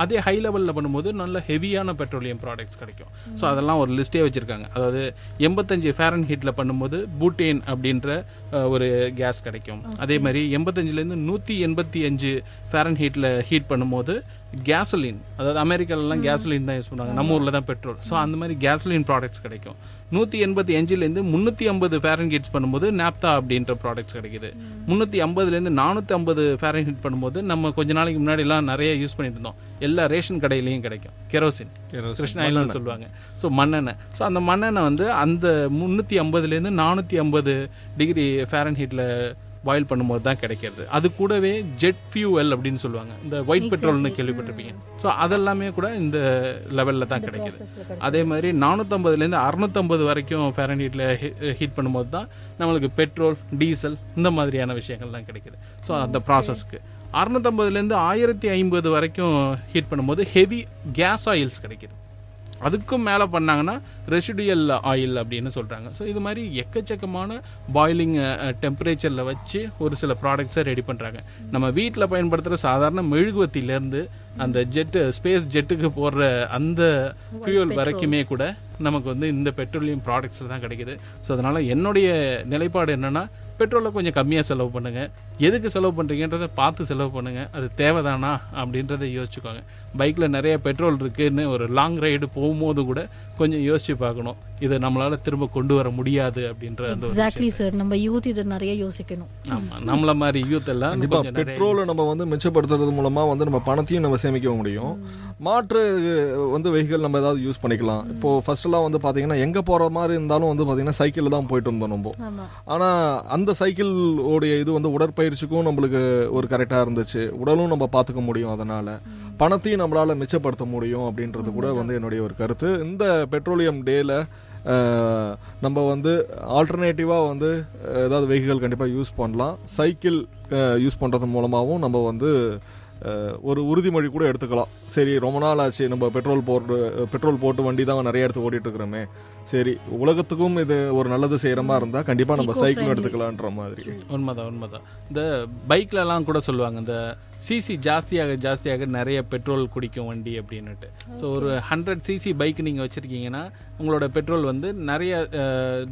அதே ஹை லெவலில் பண்ணும்போது நல்ல ஹெவியான பெட்ரோலியம் ப்ராடக்ட்ஸ் கிடைக்கும். ஸோ அதெல்லாம் ஒரு லிஸ்ட்டே வச்சுருக்காங்க. அதாவது 85 ஃபாரன்ஹீட்டில் பண்ணும்போது பூட்டேன் அப்படின்ற ஒரு கேஸ் கிடைக்கும். அதே மாதிரி 85லேருந்து 185 ஃபாரன்ஹீட்டில் ஹீட் பண்ணும்போது கேசலின், அதாவது அமெரிக்காலலாம் கேசலின் தான் யூஸ் பண்ணுவாங்க, நம்ம ஊரில் தான் பெட்ரோல். ஸோ அந்த மாதிரி கேசலின் ப்ராடக்ட்ஸ் கிடைக்கும். 185லேருந்து 350 ஃபாரன்ஹீட்ஸ் பண்ணும்போது நாப்தா அப்படின்ற ப்ராடக்ட்ஸ் கிடைக்குது. 350லேருந்து 450 ஃபாரன்ஹீட் பண்ணும்போது நம்ம கொஞ்ச நாளைக்கு முன்னாடிலாம் நிறைய யூஸ் பண்ணிட்டு இருந்தோம், எல்லா ரேஷன் கடையிலையும் கிடைக்கும், கெரோசின், கிருஷ்ணாயில்னு சொல்லுவாங்க. ஸோ மண்ணெண்ணெய். ஸோ அந்த மண்ணெண்ணெய் வந்து அந்த 350லேருந்து 450 டிகிரி ஃபாரன்ஹீட்டில் பாயில் பண்ணும்போது தான் கிடைக்கிறது. அது கூடவே ஜெட் ஃபியூவல் அப்படின்னு சொல்லுவாங்க, இந்த ஒயிட் பெட்ரோல்னு கேள்விப்பட்டிருப்பீங்க. ஸோ அதெல்லாமே கூட இந்த லெவலில் தான் கிடைக்கிது. அதே மாதிரி 450லேருந்து 650 வரைக்கும் ஃபாரன்ஹீட்டில் ஹீட் பண்ணும்போது தான் நம்மளுக்கு பெட்ரோல், டீசல், இந்த மாதிரியான விஷயங்கள்லாம் கிடைக்கிது. ஸோ அந்த ப்ராசஸ்க்கு 650லேருந்து 1050 வரைக்கும் ஹீட் பண்ணும்போது ஹெவி கேஸ் ஆயில்ஸ் கிடைக்கிது. அதுக்கும் மேலே பண்ணாங்கன்னா ரெசிடுயல் ஆயில் அப்படின்னு சொல்கிறாங்க. ஸோ இது மாதிரி எக்கச்சக்கமான பாயிலிங் டெம்பரேச்சரில் வச்சு ஒரு சில ப்ராடக்ட்ஸை ரெடி பண்ணுறாங்க. நம்ம வீட்டில் பயன்படுத்துகிற சாதாரண மெழுகுவத்திலேருந்து அந்த ஸ்பேஸ் ஜெட்டுக்கு போடுற அந்த ஃபியூல் வரைக்குமே கூட நமக்கு வந்து இந்த பெட்ரோலியம் ப்ராடக்ட்ஸில் தான் கிடைக்குது. ஸோ அதனால் என்னுடைய நிலைப்பாடு என்னென்னா, பெட்ரோலை கொஞ்சம் கம்மியாக செலவு பண்ணுங்கள். எதுக்கு செலவு பண்ணுறீங்கன்றதை பார்த்து செலவு பண்ணுங்கள். அது தேவைதானா அப்படின்றத யோசிச்சுக்கோங்க. பைக்கில் நிறைய பெட்ரோல் இருக்குன்னு ஒரு லாங் ரைடு போகும்போது கூட கொஞ்சம் யோசிச்சு பார்க்கணும், இதை நம்மளால் திரும்ப கொண்டு வர முடியாது அப்படின்ற அந்த ஒரு எக்ஸாக்ட்லி சார். நம்ம யூத் இதை நிறைய யோசிக்கணும். ஆமாம், நம்மள மாதிரி யூத் எல்லாம் கண்டிப்பாக பெட்ரோலை நம்ம வந்து மிச்சப்படுத்துறது மூலமாக வந்து நம்ம பணத்தையும் நம்ம சேமிக்க முடியும். மாற்று வந்து வெஹிக்கிள் நம்ம ஏதாவது யூஸ் பண்ணிக்கலாம். இப்போ ஃபர்ஸ்ட்லாம் வந்து பார்த்தீங்கன்னா எங்கே போகிற மாதிரி இருந்தாலும் வந்து பார்த்தீங்கன்னா சைக்கிளில் தான் போயிட்டு இருந்தோம் நம்ம. ஆனால் அந்த சைக்கிள் உடைய இது வந்து உடற்பயிற்சிக்கும் நம்மளுக்கு ஒரு கரெக்டாக இருந்துச்சு, உடலும் நம்ம பார்த்துக்க முடியும், அதனால் பணத்தையும் நம்மளால் மிச்சப்படுத்த முடியும் அப்படின்றது கூட வந்து என்னுடைய ஒரு கருத்து. இந்த பெட்ரோலியம் டேல நம்ம வந்து ஆல்டர்னேட்டிவாக வந்து ஏதாவது வெஹிக்கிள் கண்டிப்பாக யூஸ் பண்ணலாம். சைக்கிள் யூஸ் பண்ணுறது மூலமாகவும் நம்ம வந்து ஒரு உறுதிமொழி கூட எடுத்துக்கலாம். சரி, ரொம்ப நாள் ஆச்சு நம்ம பெட்ரோல் போட்டு வண்டி தான் நிறைய இடத்து ஓடிட்டு இருக்கிறோமே, சரி உலகத்துக்கும் இது ஒரு நல்லது செய்கிற மாதிரி இருந்தால் கண்டிப்பாக நம்ம சைக்கிள் எடுத்துக்கலான்ற மாதிரி. உண்மைதான். இந்த பைக்லலாம் கூட சொல்லுவாங்க, இந்த சிசி ஜாஸ்தியாக நிறைய பெட்ரோல் குடிக்கும் வண்டி அப்படின்னுட்டு. ஸோ ஒரு 100 சிசி பைக் நீங்கள் வச்சுருக்கீங்கன்னா உங்களோட பெட்ரோல் வந்து நிறைய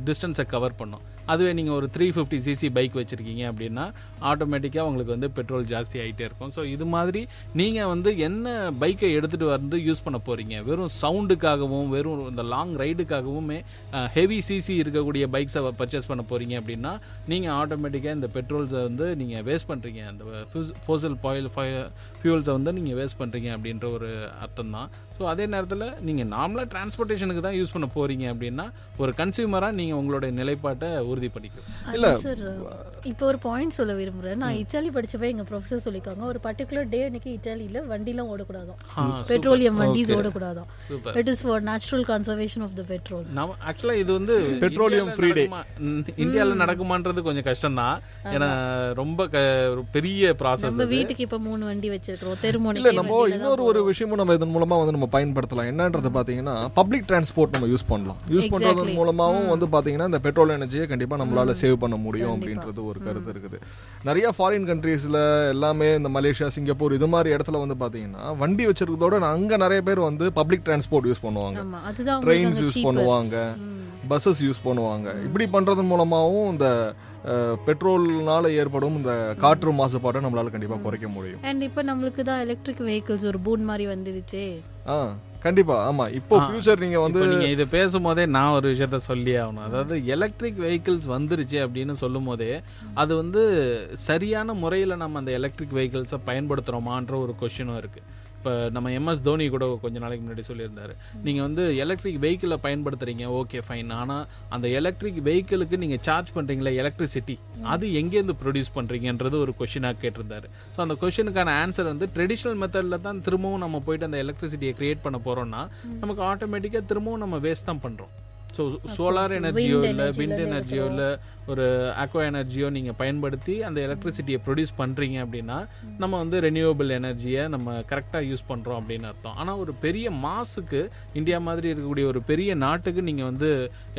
டிஸ்டன்ஸை கவர் பண்ணும். அதுவே நீங்கள் ஒரு 350 சிசி பைக் வச்சுருக்கீங்க அப்படின்னா ஆட்டோமேட்டிக்காக உங்களுக்கு வந்து பெட்ரோல் ஜாஸ்தி ஆகிட்டே இருக்கும். ஸோ இது மாதிரி நீங்கள் வந்து என்ன பைக்கை எடுத்துகிட்டு வந்து யூஸ் பண்ண போகிறீங்க, வெறும் சவுண்டுக்காகவும் வெறும் இந்த லாங் ரைடுக்காகவுமே ஹெவி சிசி இருக்கக்கூடிய பைக்ஸை பர்ச்சேஸ் பண்ண போகிறீங்க அப்படின்னா நீங்கள் ஆட்டோமேட்டிக்காக இந்த பெட்ரோல்ஸை வந்து நீங்கள் வேஸ்ட் பண்ணுறீங்க, அந்த ஃபோசில் ஃபியூல்ஸை வந்து நீங்கள் வேஸ்ட் பண்ணுறீங்க அப்படின்ற ஒரு அர்த்தம் தான். ஸோ அதே நேரத்தில் நீங்கள் நார்மலாக டிரான்ஸ்போர்ட்டேஷனுக்கு தான் யூஸ் பண்ண போகிறீங்க அப்படின்னா ஒரு கன்சியூமராக நீங்கள் உங்களுடைய நிலைப்பாட்டை உறுதி பண்ணிக்கணும். இல்லை சார், இப்போ ஒரு பாயிண்ட் சொல்ல விரும்புகிறேன். நான் இட்டாலி படிச்சப்போ எங்கள் ப்ரொஃபஸர் சொல்லியிருக்காங்க, ஒரு பர்டிகுலர் டே அன்னைக்கு இட்டாலியில் வண்டிலாம் ஓடக்கூடாதான், பெட்ரோலியம் வண்டிஸ் ஓடக்கூடாதான். It is for natural conservation of the petrol. நம்ம ஆக்சுவலாக இது வந்து பெட்ரோலியம் ஃப்ரீ டே இந்தியாவில் நடக்குமான்றது கொஞ்சம் கஷ்டம் தான். ஏன்னா ரொம்ப பெரிய ப்ராசஸ். நம்ம வீட்டுக்கு இப்போ 3 வண்டி வச்சிருக்கிறோம், தெருமுனை. இல்லை, நம்ம இன்னொரு விஷயமும் நம்ம இதன் மூலமாக வந்து நம்ம பயன்படுத்தலாம். என்னன்றது பார்த்தீங்கன்னா பப்ளிக் டிரான்ஸ்போர்ட் நம்ம யூஸ் பண்ணலாம். யூஸ் பண்ணுறது மூலமாகவும் வந்து பார்த்தீங்கன்னா இந்த பெட்ரோல் எனர்ஜியை கண்டிப்பாக நம்மளால சேவ் பண்ண முடியும் அப்படின்றது ஒரு கருத்து இருக்குது. நிறைய ஃபாரின் கண்ட்ரீஸில் எல்லாமே இந்த மலேசியா, சிங்கப்பூர் இது மாதிரி இடத்துல வந்து பார்த்தீங்கன்னா வண்டி வச்சிருக்கிறதோட அங்கே நிறைய பேர் வந்து பப்ளிக் டிரான்ஸ்போர்ட் யூஸ் பண்ணுவாங்க, ட்ரெயின்ஸ் யூஸ் பண்ணுவாங்க, பஸ்ஸஸ் யூஸ் பண்ணுவாங்க. இப்படி பண்ணுறது மூலமாகவும் இந்த பெட்ரோல்னால ஏற்படும் இந்த காற்று மாசுபாட்டை நம்மளால கண்டிப்பாக குறைக்க முடியும். அண்ட் இப்போ நம்மளுக்கு தான் எலக்ட்ரிக் வெஹிக்கிள்ஸ் ஒரு பூன் மாதிரி வந்துருச்சு. கண்டிப்பா, ஆமா. இப்போ ஃபியூச்சர் நீங்க வந்து நீங்க இதை பேசும்போதே நான் ஒரு விஷயத்த சொல்லி ஆகணும். அதாவது எலக்ட்ரிக் வெஹிக்கிள்ஸ் வந்துருச்சு அப்படின்னு சொல்லும் போதே அது வந்து சரியான முறையில் நம்ம அந்த எலக்ட்ரிக் வெஹிக்கிள்ஸை பயன்படுத்துகிறோமான்ற ஒரு கொஸ்டினும் இருக்கு. இப்போ நம்ம MS தோனி கூட கொஞ்ச நாளைக்கு முன்னாடி சொல்லியிருந்தாரு, நீங்கள் வந்து எலக்ட்ரிக் வெஹிக்கிளை பயன்படுத்துறீங்க, ஓகே ஃபைன், ஆனால் அந்த எலக்ட்ரிக் வெஹிக்கிளுக்கு நீங்கள் சார்ஜ் பண்ணுறீங்களா எலக்ட்ரிசிட்டி, அது எங்கேருந்து ப்ரொடியூஸ் பண்ணுறீங்கன்றது ஒரு கொஷினாக கேட்டிருந்தாரு. ஸோ அந்த கொஷினுக்கான ஆன்சர் வந்து ட்ரெடிஷ்னல் மெத்தடில் தான் திரும்பவும் நம்ம போயிட்டு அந்த எலக்ட்ரிசிட்டியை கிரியேட் பண்ண போகிறோம்னா நமக்கு ஆட்டோமேட்டிக்காக திரும்பவும் நம்ம வேஸ்ட் தான் பண்ணுறோம். ஸோ சோலார் எனர்ஜியோ இல்லை விண்ட் எனர்ஜியோ இல்லை ஒரு ஆக்வா எனர்ஜியோ நீங்கள் பயன்படுத்தி அந்த எலக்ட்ரிசிட்டியை ப்ரொடியூஸ் பண்ணுறீங்க அப்படின்னா நம்ம வந்து ரெனியூவபிள் எனர்ஜியை நம்ம கரெக்டாக யூஸ் பண்ணுறோம் அப்படின்னு அர்த்தம். ஆனால் ஒரு பெரிய மாசுக்கு இந்தியா மாதிரி இருக்கக்கூடிய ஒரு பெரிய நாட்டுக்கு நீங்கள் வந்து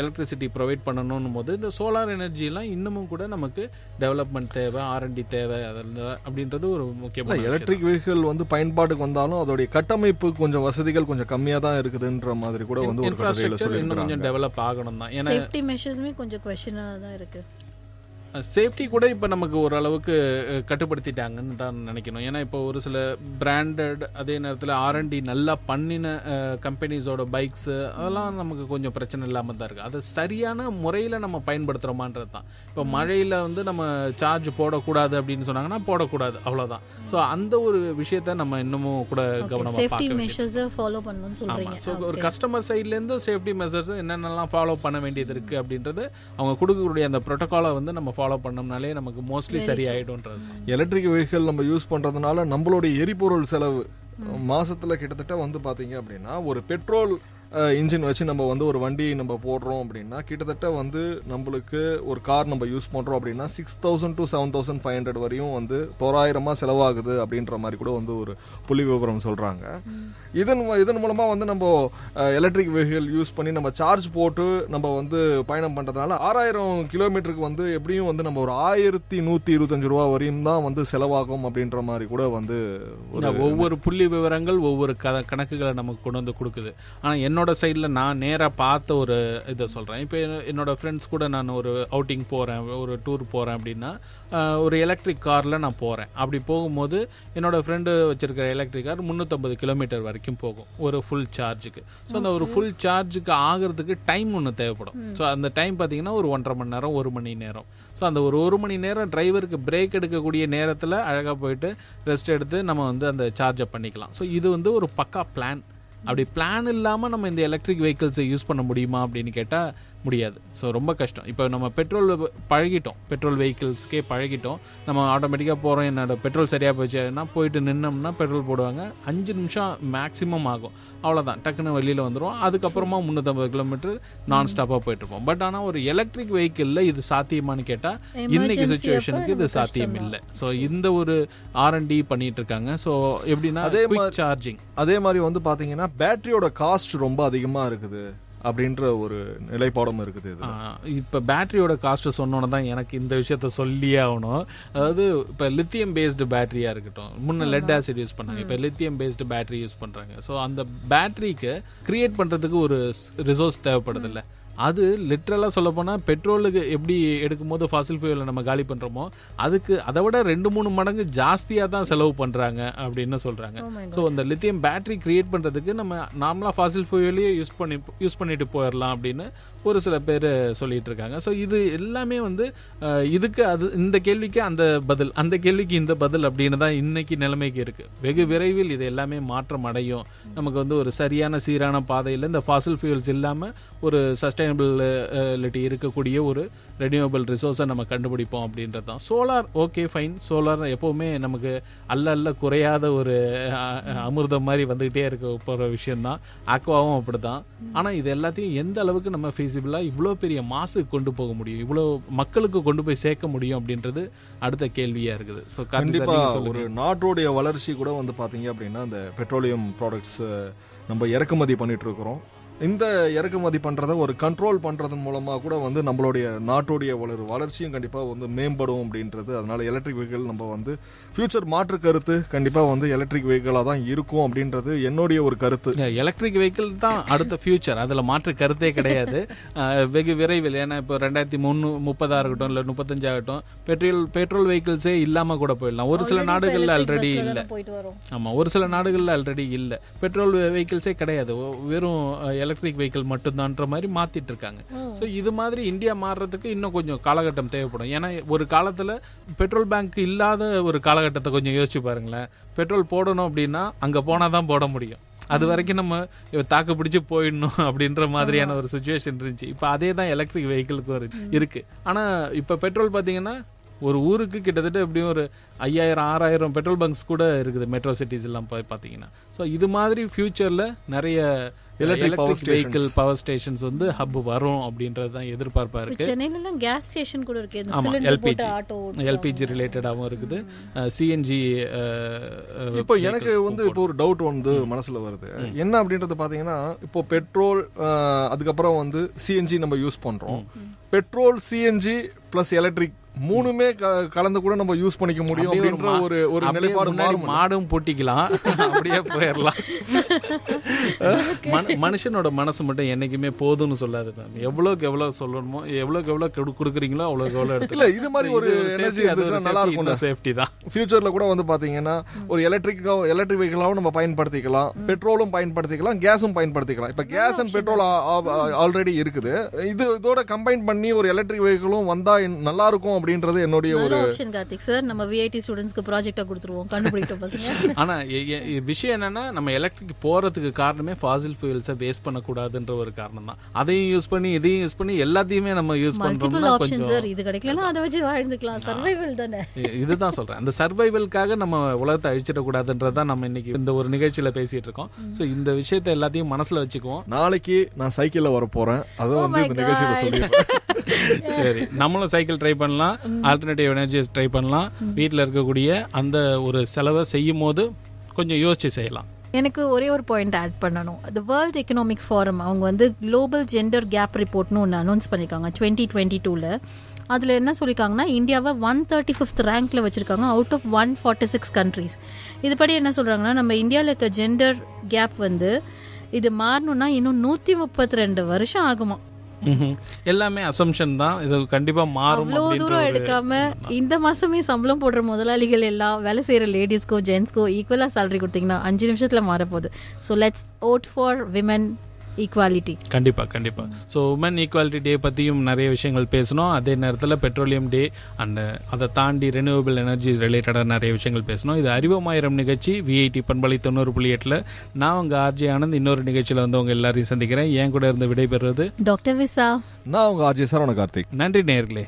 எலக்ட்ரிசிட்டி ப்ரொவைட் பண்ணணும் போது இந்த சோலார் எனர்ஜிலாம் இன்னமும் கூட நமக்கு டெவலப்மெண்ட் தேவை, R&D தேவை, அதெல்லாம் அப்படின்றது ஒரு முக்கியமான. எலக்ட்ரிக் வெஹிக்கிள் வந்து பயன்பாட்டுக்கு வந்தாலும் அதோடைய கட்டமைப்பு கொஞ்சம் வசதிகள் கொஞ்சம் கம்மியாக தான் இருக்குதுன்ற மாதிரி கூட வந்து இன்ஃப்ராஸ்ட்ரக்சர் இன்னும் கொஞ்சம் டெவலப் ஆகணும் தான். ஏன்னா சேஃப்டி மெஷர்ஸ்மே கொஞ்சம் क्वेश्चनா தான் இருக்கு. சேஃப்டி கூட இப்போ நமக்கு ஓரளவுக்கு கட்டுப்படுத்திட்டாங்கன்னு தான் நினைக்கணும். ஏன்னா இப்போ ஒரு சில பிராண்டட் அதே நேரத்தில் R&D நல்லா பண்ணின கம்பெனிஸோட பைக்ஸு அதெல்லாம் நமக்கு கொஞ்சம் பிரச்சனை இல்லாமல் தான் இருக்குது. அதை சரியான முறையில் நம்ம பயன்படுத்துகிறோமான்றது தான். இப்போ மழையில் வந்து நம்ம சார்ஜ் போடக்கூடாது அப்படின்னு சொன்னாங்கன்னா போடக்கூடாது, அவ்வளோதான். ஸோ அந்த ஒரு விஷயத்த நம்ம இன்னமும் கூட கவனமாக சேஃப்டி மெஷர்ஸை ஃபாலோ பண்ணணும்னு சொல்கிறீங்க. ஸோ ஒரு கஸ்டமர் சைட்லேருந்து சேஃப்டி மெஷர்ஸ் என்னென்னலாம் ஃபாலோ பண்ண வேண்டியது இருக்குது அப்படின்றது அவங்க கொடுக்கக்கூடிய அந்த ப்ரோட்டோகாலை வந்து நம்ம ஃபாலோ பண்ணோம்னாலே நமக்கு மோஸ்ட்லி சரி ஆயிடும்ன்றது. எலக்ட்ரிக் வெஹிக்கிள் நம்ம யூஸ் பண்றதுனால நம்மளுடைய எரிபொருள் செலவு மாசத்துல கிட்டத்தட்ட வந்து பாத்தீங்க அப்படின்னா ஒரு பெட்ரோல் இன்ஜின் வச்சு நம்ம வந்து ஒரு வண்டி நம்ம போடுறோம் அப்படின்னா கிட்டத்தட்ட வந்து நம்மளுக்கு ஒரு கார் நம்ம யூஸ் பண்ணுறோம் அப்படின்னா 6,000 to 7,500 வரையும் வந்து தோராயிரமாக செலவாகுது அப்படின்ற மாதிரி கூட வந்து ஒரு புள்ளி விவரம் சொல்கிறாங்க. இதன் மூலமாக வந்து நம்ம எலக்ட்ரிக் வெஹிக்கிள் யூஸ் பண்ணி நம்ம சார்ஜ் போட்டு நம்ம வந்து பயணம் பண்ணுறதுனால 6,000 கிலோமீட்டருக்கு வந்து எப்படியும் வந்து நம்ம ஒரு 1,125 ரூபா வரையும் தான் வந்து செலவாகும் அப்படின்ற மாதிரி கூட வந்து ஒவ்வொரு புள்ளி விவரங்கள் ஒவ்வொரு கணக்குகளை நமக்கு கொண்டு வந்து கொடுக்குது. ஆனால் என்னோட சைடில் நான் நேராக பார்த்த ஒரு இதை சொல்கிறேன். இப்போ என்னோட ஃப்ரெண்ட்ஸ் கூட நான் ஒரு அவுட்டிங் போகிறேன், ஒரு டூர் போகிறேன் அப்படின்னா ஒரு எலக்ட்ரிக் காரில் நான் போகிறேன். அப்படி போகும்போது என்னோடய ஃப்ரெண்டு வச்சுருக்கிற எலக்ட்ரிக் கார் 350 கிலோமீட்டர் வரைக்கும் போகும் ஒரு ஃபுல் சார்ஜுக்கு. ஸோ அந்த ஒரு ஃபுல் சார்ஜுக்கு ஆகிறதுக்கு டைம் ஒன்று தேவைப்படும். ஸோ அந்த டைம் பார்த்தீங்கன்னா ஒரு 1.5 மணி நேரம் 1 மணி நேரம். ஸோ அந்த ஒரு மணி நேரம் டிரைவருக்கு பிரேக் எடுக்கக்கூடிய நேரத்தில் அழகாக போயிட்டு ரெஸ்ட் எடுத்து நம்ம வந்து அந்த சார்ஜை பண்ணிக்கலாம். ஸோ இது வந்து ஒரு பக்கா பிளான். அப்படி பிளான் இல்லாமல் நம்ம இந்த எலக்ட்ரிக் வெஹிக்கிள்ஸை யூஸ் பண்ண முடியுமா அப்படின்னு கேட்டால் முடியாது. ஸோ ரொம்ப கஷ்டம். இப்போ நம்ம பெட்ரோல் பழகிட்டோம், பெட்ரோல் வெஹிக்கிள்ஸ்க்கே பழகிட்டோம். நம்ம ஆட்டோமேட்டிக்காக போகிறோம், என்னோட பெட்ரோல் சரியாக போச்சுன்னா போயிட்டு நின்னோம்னா பெட்ரோல் போடுவாங்க, 5 நிமிஷம் மேக்ஸிமம் ஆகும், அவ்வளோதான், டக்குன்னு வெளியில் வந்துடும். அதுக்கப்புறமா 350 கிலோமீட்டர் நான் ஸ்டாப்பாக போயிட்டுருப்போம். பட் ஆனால் ஒரு எலக்ட்ரிக் வெஹிக்கிளில் இது சாத்தியமானு கேட்டால் இன்னைக்கு சுச்சுவேஷனுக்கு இது சாத்தியம் இல்லை. ஸோ இந்த ஒரு R&D பண்ணிட்டு இருக்காங்க. ஸோ எப்படின்னா குயிக் சார்ஜிங். அதே மாதிரி வந்து பார்த்தீங்கன்னா பேட்டரியோட காஸ்ட் ரொம்ப அதிகமாக இருக்குது அப்படின்ற ஒரு நிலைப்பாடும் இருக்குது. இப்போ பேட்டரியோட காஸ்ட் சொன்னோன்னு தான் எனக்கு இந்த விஷயத்த சொல்லியே ஆகணும். அதாவது இப்போ லித்தியம் பேஸ்டு பேட்டரியாக இருக்கட்டும், முன்ன லெட் ஆசிட் யூஸ் பண்ணாங்க, இப்போ லித்தியம் பேஸ்டு பேட்டரி யூஸ் பண்ணுறாங்க. ஸோ அந்த பேட்டரிக்கு கிரியேட் பண்ணுறதுக்கு ஒரு ரிசோர்ஸ் தேவைப்படுது இல்லை. அது லிட்ரலாக சொல்ல போனால் பெட்ரோலுக்கு எப்படி எடுக்கும்போது ஃபாசில் ஃபியூலை நம்ம காலி பண்ணுறோமோ அதுக்கு அதை விட 2-3 மடங்கு ஜாஸ்தியாக தான் செலவு பண்ணுறாங்க அப்படின்னு சொல்கிறாங்க. ஸோ அந்த லித்தியம் பேட்டரி கிரியேட் பண்ணுறதுக்கு நம்ம நார்மலாக ஃபாசில் ஃபியூலையே யூஸ் பண்ணிட்டு போயிடலாம் அப்படின்னு ஒரு சில பேர் சொல்லிட்டு இருக்காங்க. ஸோ இது எல்லாமே வந்து இதுக்கு அது இந்த கேள்விக்கு அந்த பதில், அந்த கேள்விக்கு இந்த பதில் அப்படின்னு தான் இன்னைக்கு நிலைமைக்கு இருக்குது. வெகு விரைவில் இது எல்லாமே மாற்றம் அடையும். நமக்கு வந்து ஒரு சரியான சீரான பாதையில் இந்த ஃபாசில் ஃபியூல்ஸ் இல்லாமல் ஒரு சஸ்டைனபிலிட்டி இருக்கக்கூடிய ஒரு ரெனியூவபிள் ரிசோர்ஸை நம்ம கண்டுபிடிப்போம் அப்படின்றது தான். சோலார் ஓகே ஃபைன், சோலார் எப்போவுமே நமக்கு அல்ல குறையாத ஒரு அமிர்தம் மாதிரி வந்துக்கிட்டே இருக்க போகிற விஷயந்தான். ஆக்வாவும் அப்படி தான். ஆனால் இது எல்லாத்தையும் எந்த அளவுக்கு நம்ம ஃபீஸிபிளாக இவ்வளோ பெரிய மாசுக்கு கொண்டு போக முடியும், இவ்வளோ மக்களுக்கு கொண்டு போய் சேர்க்க முடியும் அப்படின்றது அடுத்த கேள்வியாக இருக்குது. ஸோ கண்டிப்பாக ஒரு நாட்டோடைய வளர்ச்சி கூட வந்து பார்த்தீங்க அப்படின்னா இந்த பெட்ரோலியம் ப்ராடக்ட்ஸ் நம்ம இறக்குமதி பண்ணிட்டு இருக்கிறோம். இந்த இறக்குமதி பண்ணுறதை ஒரு கண்ட்ரோல் பண்ணுறதன் மூலமாக கூட வந்து நம்மளுடைய நாட்டுடைய வளர்ச்சியும் கண்டிப்பாக வந்து மேம்படும் அப்படின்றது. அதனால எலக்ட்ரிக் வெஹிக்கிள் நம்ம வந்து ஃபியூச்சர் மாற்று கருத்து கண்டிப்பாக வந்து எலக்ட்ரிக் வெஹிக்கிளாக தான் இருக்கும் அப்படின்றது என்னுடைய ஒரு கருத்து. எலக்ட்ரிக் வெஹிக்கிள் தான் அடுத்த ஃபியூச்சர், அதில் மாற்று கருத்தே கிடையாது. வெகு விரைவில், ஏன்னா இப்போ 2030 ஆகட்டும் இல்லை 35 ஆகட்டும் பெட்ரோல் வெஹிக்கிள்ஸே இல்லாமல் கூட போயிடலாம். ஒரு சில நாடுகளில் ஆல்ரெடி இல்லை. ஆமாம், ஒரு சில நாடுகளில் ஆல்ரெடி இல்லை, பெட்ரோல் வெஹிக்கிள்ஸே கிடையாது, வெறும் எலக்ட்ரிக் வெஹிக்கிள் மட்டும்தான்ற மாதிரி மாத்திட்டு இருக்காங்க. ஸோ இது மாதிரி இந்தியா மாறுறதுக்கு இன்னும் கொஞ்சம் காலகட்டம் தேவைப்படும். ஏன்னா ஒரு காலத்தில் பெட்ரோல் பேங்க் இல்லாத ஒரு காலகட்டத்தை கொஞ்சம் யோசிச்சு பாருங்களேன். பெட்ரோல் போடணும் அப்படின்னா அங்கே போனால் தான் போட முடியும். அது வரைக்கும் நம்ம தாக்கு பிடிச்சி போயிடணும் அப்படின்ற மாதிரியான ஒரு சுச்சுவேஷன் இருந்துச்சு. இப்போ அதே தான் எலக்ட்ரிக் வெஹிக்கிளுக்கு இருக்கு. ஆனால் இப்போ பெட்ரோல் பார்த்தீங்கன்னா ஒரு ஊருக்கு கிட்டத்தட்ட எப்படியும் ஒரு 5000-6000 பெட்ரோல் பங்க்ஸ் கூட இருக்குது மெட்ரோ சிட்டிஸ் எல்லாம் பார்த்தீங்கன்னா. ஸோ இது மாதிரி ஃபியூச்சரில் நிறைய எலக்ட்ரிக் வெஹிக்கிள் பவர் ஸ்டேஷன்ஸ் வந்து ஹப் வரும் அப்படின்றது தான் எதிர்பார்ப்பா இருக்கு. சென்னையில கேஸ் ஸ்டேஷன் கூட இருக்கு. ஆமா, எல்பிஜி ரிலேட்டடாகவும் இருக்குது, சிஎன்ஜி. இப்போ எனக்கு வந்து இப்போ ஒரு டவுட் வந்து மனசுல வருது. என்ன அப்படின்றது பாத்தீங்கன்னா, இப்போ பெட்ரோல் அதுக்கப்புறம் வந்து சிஎன்ஜி நம்ம யூஸ் பண்றோம். பெட்ரோல், சிஎன்ஜி பிளஸ் எலக்ட்ரிக் மூணுமே கலந்து கூட நம்ம யூஸ் பண்ணிக்க முடியும் அப்படின்ற ஒரு நிலைப்பாடு. மாடும் போட்டிக்கலாம், அப்படியே போயிடலாம். மனுஷனோட மனசு மட்டும் என்னைக்குமே போதும்னு சொல்லாது. எவ்வளவுக்கு எவ்வளவு சொல்லணுமோ, எவ்வளவுக்கு எவ்வளவு கொடுக்குறீங்களோ அவ்வளவுக்கு எவ்வளவு எடுத்து. இல்ல, இது மாதிரி ஒரு எனர்ஜி நல்லா இருக்கும். சேஃப்டி தான். ஃபியூச்சர்ல கூட வந்து பாத்தீங்கன்னா ஒரு எலக்ட்ரிக் வெஹிக்கிளாவும் நம்ம பயன்படுத்திக்கலாம், பெட்ரோலும் பயன்படுத்திக்கலாம், கேஸும் பயன்படுத்திக்கலாம். இப்ப கேஸ் அண்ட் பெட்ரோல் ஆல்ரெடி இருக்குது. இதோட கம்பைன் பண்ணி ஒரு எலக்ட்ரிக் வெஹிக்கிளும் வந்தா நல்லா இருக்கும் அப்படின்றது என்னுடைய ஒரு ஆப்ஷன். கார்த்திக் சார், நம்ம விஐடி ஸ்டூடண்ட்ஸ்க்கு ப்ராஜெக்ட்டா கொடுத்துருவோம், கண்டுபிடிக்கட்டும் பசங்க. ஆனா விஷயம் என்னன்னா, நம்ம எலக்ட்ரிக் போறதுக்கு காரணமே ஃபாசில் ஃபியூல்ஸை வேஸ்ட் பண்ணக்கூடாதுன்ற ஒரு காரணம் தான். அதையும் யூஸ் பண்ணி இதையும் யூஸ் பண்ணி எல்லாத்தையுமே நம்ம யூஸ் பண்றோம்னா கொஞ்சம் இது கிடைக்கலனா அதை வச்சு வாழ்ந்துக்கலாம். சர்வைவல் தானே. இதுதான் சொல்றேன், அந்த சர்வைவல்காக நம்ம உலகத்தை அழிச்சிடக்கூடாதுன்றதான் நம்ம இன்னைக்கு இந்த ஒரு நிகழ்ச்சியில பேசிட்டு இருக்கோம். ஸோ இந்த விஷயத்தை எல்லாத்தையும் மனசுல வச்சுக்குவோம். நாளைக்கு நான் சைக்கிள்ல வர போறேன், அதை வந்து இந்த நிகழ்ச்சியில சொல்லிடுறேன். சரி, நம்மளும் சைக்கிள் ட்ரை பண்ணலாம், ஆல்டர்னேட்டிவ் எனர்ஜிஸ் ட்ரை பண்ணலாம். வீட்டில் இருக்கக்கூடிய அந்த ஒரு செலவை செய்யும் போது கொஞ்சம் யோசிச்சு செய்யலாம். எனக்கு ஒரே ஒரு பாயிண்ட் ஆட் பண்ணணும். தி வேர்ல்ட் எக்கனாமிக் ஃபாரம் அவங்க வந்து குளோபல் ஜெண்டர் கேப் ரிப்போர்ட்னு ஒன்று அனௌன்ஸ் பண்ணியிருக்காங்க 2022. அதில் என்ன சொல்லியிருக்காங்கன்னா, இந்தியாவை 135th ரேங்க்ல வச்சிருக்காங்க அவுட் ஆஃப் 146 கண்ட்ரீஸ். இதுபடி என்ன சொல்றாங்கன்னா, நம்ம இந்தியாவில் இருக்க ஜெண்டர் கேப் வந்து இது மாறணும்னா இன்னும் 132 வருஷம் ஆகுமா. எல்லாமே அசம்ஷன் தான், இது கண்டிப்பா மாறும். அவ்வளோ தூரம் எடுக்காம இந்த மாசமே சம்பளம் போடுற முதலாளிகள் எல்லாம் வேலை செய்யற லேடிஸ்க்கோ ஜென்ஸ்க்கோ ஈக்குவலா சேலரி கொடுத்தீங்கன்னா 5 நிமிஷத்துல மாறப்போகுது. So let's vote for women equality. கண்டிப்பா கண்டிப்பா. ஸோ உமன் ஈக்குவாலிட்டி டே பற்றியும் நிறைய விஷயங்கள் பேசணும். அதே நேரத்தில் பெட்ரோலியம் டே அண்ட் அதை தாண்டி ரெனியூவபிள் எனர்ஜி ரிலேட்டடாக நிறைய விஷயங்கள் பேசணும். இது அறிவோமாயிரம் நிகழ்ச்சி விஐடி பண்பலை 90.8. நான் உங்கள் ஆர்ஜே ஆனந்த் இன்னொரு நிகழ்ச்சியில் வந்து உங்கள் எல்லாரையும் சந்திக்கிறேன். என் கூட இருந்து விடைபெறுவது டாக்டர் விசா. நான் உங்கள் ஆர்ஜே சரவண கார்த்திக். நன்றி நேயர்களே.